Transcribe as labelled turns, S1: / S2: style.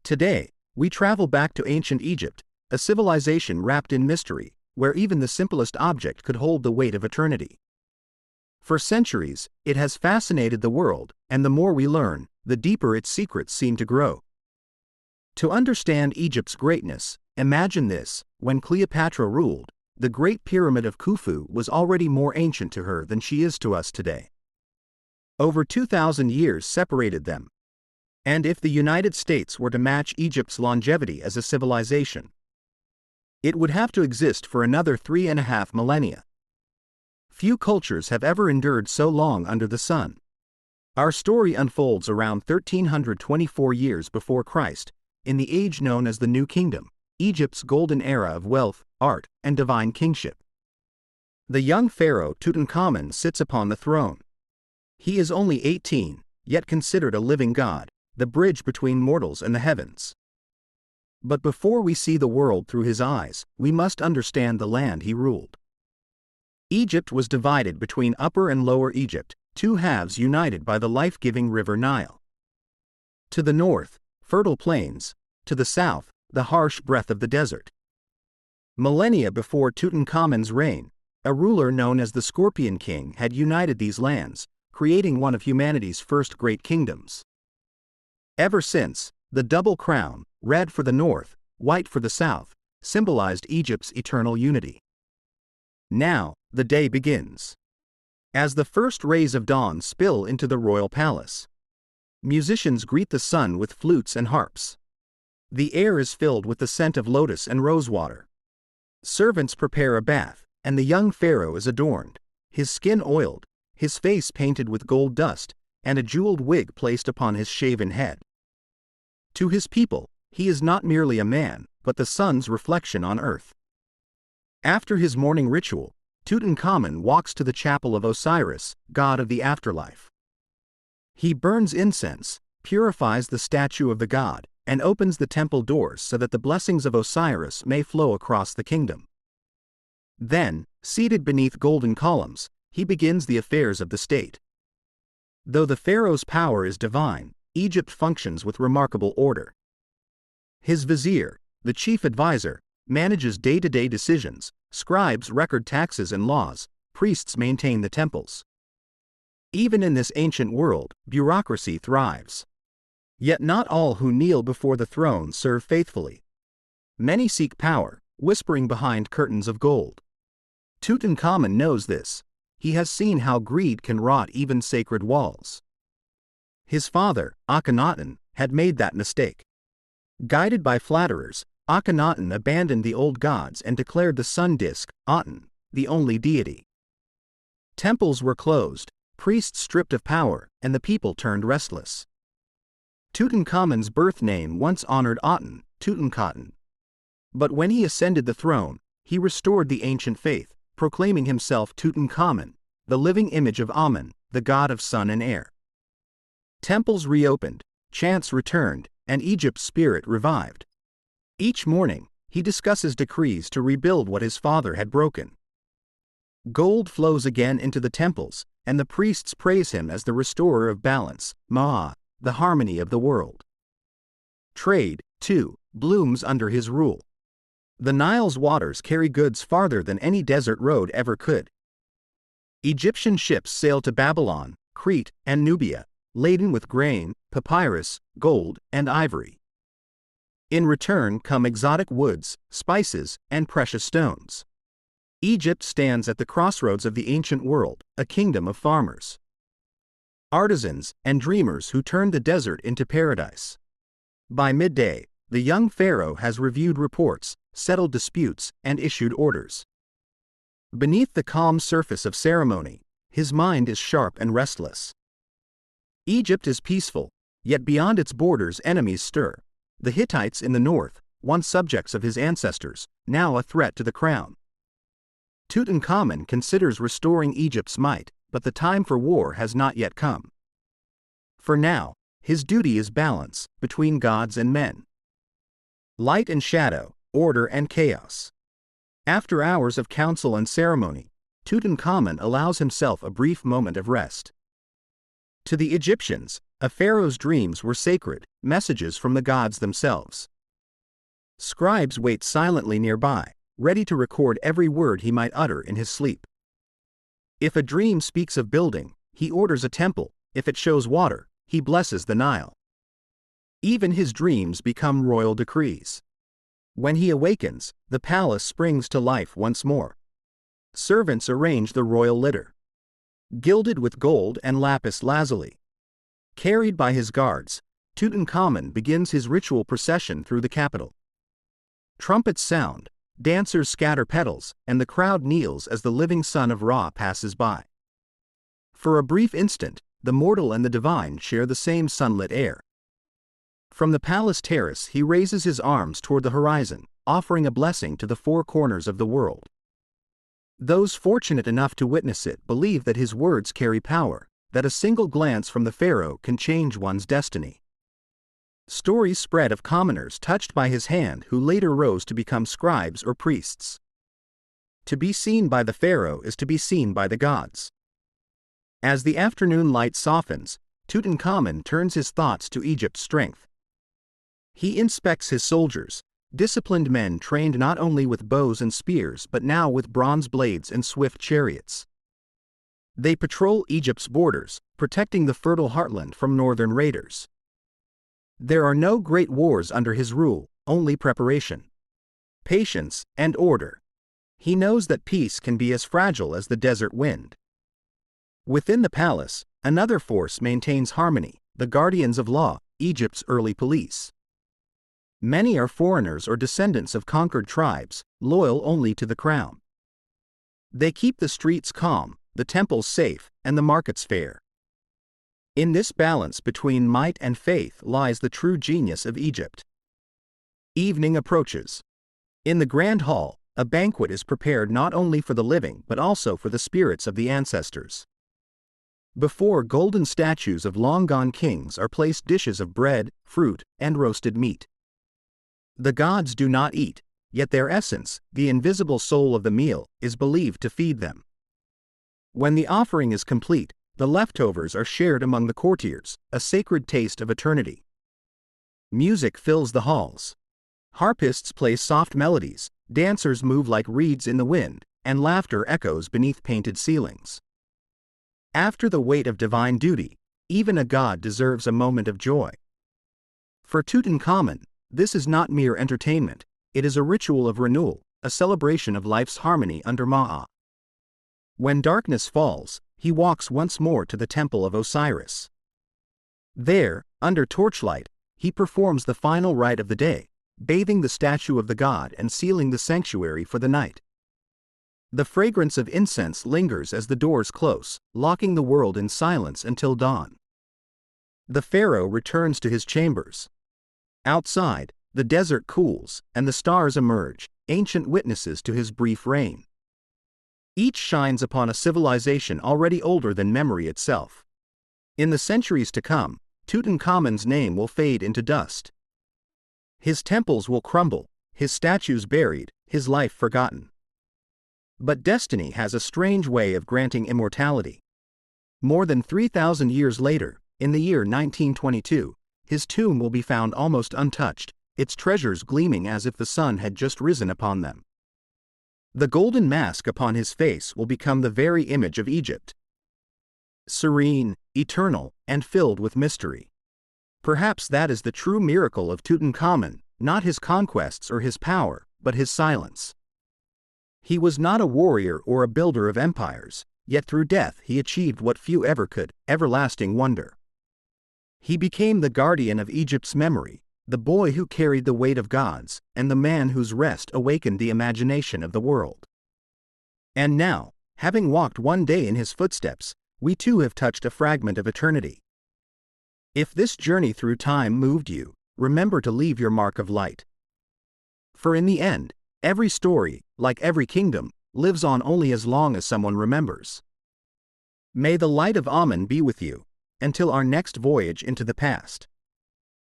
S1: Today, we travel back to ancient Egypt, a civilization wrapped in mystery, where even the simplest object could hold the weight of eternity. For centuries, it has fascinated the world, and the more we learn, the deeper its secrets seem to grow. To understand Egypt's greatness, imagine this: when Cleopatra ruled, the Great Pyramid of Khufu was already more ancient to her than she is to us today. Over 2,000 years separated them. And if the United States were to match Egypt's longevity as a civilization, it would have to exist for another 3.5 millennia. Few cultures have ever endured so long under the sun. Our story unfolds around 1324 years before Christ, in the age known as the New Kingdom, Egypt's golden era of wealth, art, and divine kingship. The young pharaoh Tutankhamun sits upon the throne. He is only 18, yet considered a living god, the bridge between mortals and the heavens. But before we see the world through his eyes, we must understand the land he ruled. Egypt was divided between Upper and Lower Egypt, two halves united by the life-giving river Nile. To the north, fertile plains; to the south, the harsh breath of the desert. Millennia before Tutankhamun's reign, a ruler known as the Scorpion King had united these lands, creating one of humanity's first great kingdoms. Ever since, the double crown, red for the north, white for the south, symbolized Egypt's eternal unity. Now, the day begins. As the first rays of dawn spill into the royal palace, musicians greet the sun with flutes and harps. The air is filled with the scent of lotus and rosewater. Servants prepare a bath, and the young pharaoh is adorned, his skin oiled, his face painted with gold dust, and a jeweled wig placed upon his shaven head. To his people, he is not merely a man, but the sun's reflection on earth. After his morning ritual, Tutankhamun walks to the chapel of Osiris, god of the afterlife. He burns incense, purifies the statue of the god, and opens the temple doors so that the blessings of Osiris may flow across the kingdom. Then, seated beneath golden columns, he begins the affairs of the state. Though the pharaoh's power is divine, Egypt functions with remarkable order. His vizier, the chief advisor, manages day-to-day decisions, scribes record taxes and laws, priests maintain the temples. Even in this ancient world, bureaucracy thrives. Yet not all who kneel before the throne serve faithfully. Many seek power, whispering behind curtains of gold. Tutankhamun knows this. He has seen how greed can rot even sacred walls. His father, Akhenaten, had made that mistake. Guided by flatterers, Akhenaten abandoned the old gods and declared the sun disk, Aten, the only deity. Temples were closed, priests stripped of power, and the people turned restless. Tutankhamun's birth name once honored Aten, Tutankhaten. But when he ascended the throne, he restored the ancient faith, proclaiming himself Tutankhamun, the living image of Amun, the god of sun and air. Temples reopened, chants returned, and Egypt's spirit revived. Each morning, he discusses decrees to rebuild what his father had broken. Gold flows again into the temples, and the priests praise him as the restorer of balance, Ma'at, the harmony of the world. Trade, too, blooms under his rule. The Nile's waters carry goods farther than any desert road ever could. Egyptian ships sail to Babylon, Crete, and Nubia, laden with grain, papyrus, gold, and ivory. In return come exotic woods, spices, and precious stones. Egypt stands at the crossroads of the ancient world, a kingdom of farmers, artisans, and dreamers who turned the desert into paradise. By midday, the young pharaoh has reviewed reports, settled disputes, and issued orders. Beneath the calm surface of ceremony, his mind is sharp and restless. Egypt is peaceful, yet beyond its borders enemies stir. The Hittites in the north, once subjects of his ancestors, now a threat to the crown. Tutankhamun considers restoring Egypt's might, but the time for war has not yet come. For now, his duty is balance between gods and men. Light and shadow, order and chaos. After hours of council and ceremony, Tutankhamun allows himself a brief moment of rest. To the Egyptians, A pharaoh's dreams were sacred, messages from the gods themselves. Scribes wait silently nearby, ready to record every word he might utter in his sleep. If a dream speaks of building, he orders a temple; if it shows water, he blesses the Nile. Even his dreams become royal decrees. When he awakens, the palace springs to life once more. Servants arrange the royal litter, gilded with gold and lapis lazuli. Carried by his guards, Tutankhamun begins his ritual procession through the capital. Trumpets sound, dancers scatter petals, and the crowd kneels as the living son of Ra passes by. For a brief instant, the mortal and the divine share the same sunlit air. From the palace terrace he raises his arms toward the horizon, offering a blessing to the four corners of the world. Those fortunate enough to witness it believe that his words carry power, that a single glance from the pharaoh can change one's destiny. Stories spread of commoners touched by his hand who later rose to become scribes or priests. To be seen by the pharaoh is to be seen by the gods. As the afternoon light softens, Tutankhamun turns his thoughts to Egypt's strength. He inspects his soldiers, disciplined men trained not only with bows and spears but now with bronze blades and swift chariots. They patrol Egypt's borders, protecting the fertile heartland from northern raiders. There are no great wars under his rule, only preparation, patience, and order. He knows that peace can be as fragile as the desert wind. Within the palace, another force maintains harmony: the guardians of law, Egypt's early police. Many are foreigners or descendants of conquered tribes, loyal only to the crown. They keep the streets calm, the temples safe, and the markets fair. In this balance between might and faith lies the true genius of Egypt. Evening approaches. In the grand hall, a banquet is prepared not only for the living but also for the spirits of the ancestors. Before golden statues of long-gone kings are placed dishes of bread, fruit, and roasted meat. The gods do not eat, yet their essence, the invisible soul of the meal, is believed to feed them. When the offering is complete, the leftovers are shared among the courtiers, a sacred taste of eternity. Music fills the halls. Harpists play soft melodies, dancers move like reeds in the wind, and laughter echoes beneath painted ceilings. After the weight of divine duty, even a god deserves a moment of joy. For Tutankhamun, this is not mere entertainment, it is a ritual of renewal, a celebration of life's harmony under Ma'a. When darkness falls, he walks once more to the temple of Osiris. There, under torchlight, he performs the final rite of the day, bathing the statue of the god and sealing the sanctuary for the night. The fragrance of incense lingers as the doors close, locking the world in silence until dawn. The pharaoh returns to his chambers. Outside, the desert cools, and the stars emerge, ancient witnesses to his brief reign. Each shines upon a civilization already older than memory itself. In the centuries to come, Tutankhamun's name will fade into dust. His temples will crumble, his statues buried, his life forgotten. But destiny has a strange way of granting immortality. More than 3,000 years later, in the year 1922, his tomb will be found almost untouched, its treasures gleaming as if the sun had just risen upon them. The golden mask upon his face will become the very image of Egypt. Serene, eternal, and filled with mystery. Perhaps that is the true miracle of Tutankhamun, not his conquests or his power, but his silence. He was not a warrior or a builder of empires, yet through death he achieved what few ever could: everlasting wonder. He became the guardian of Egypt's memory, the boy who carried the weight of gods, and the man whose rest awakened the imagination of the world. And now, having walked one day in his footsteps, we too have touched a fragment of eternity. If this journey through time moved you, remember to leave your mark of light. For in the end, every story, like every kingdom, lives on only as long as someone remembers. May the light of Amen be with you, until our next voyage into the past.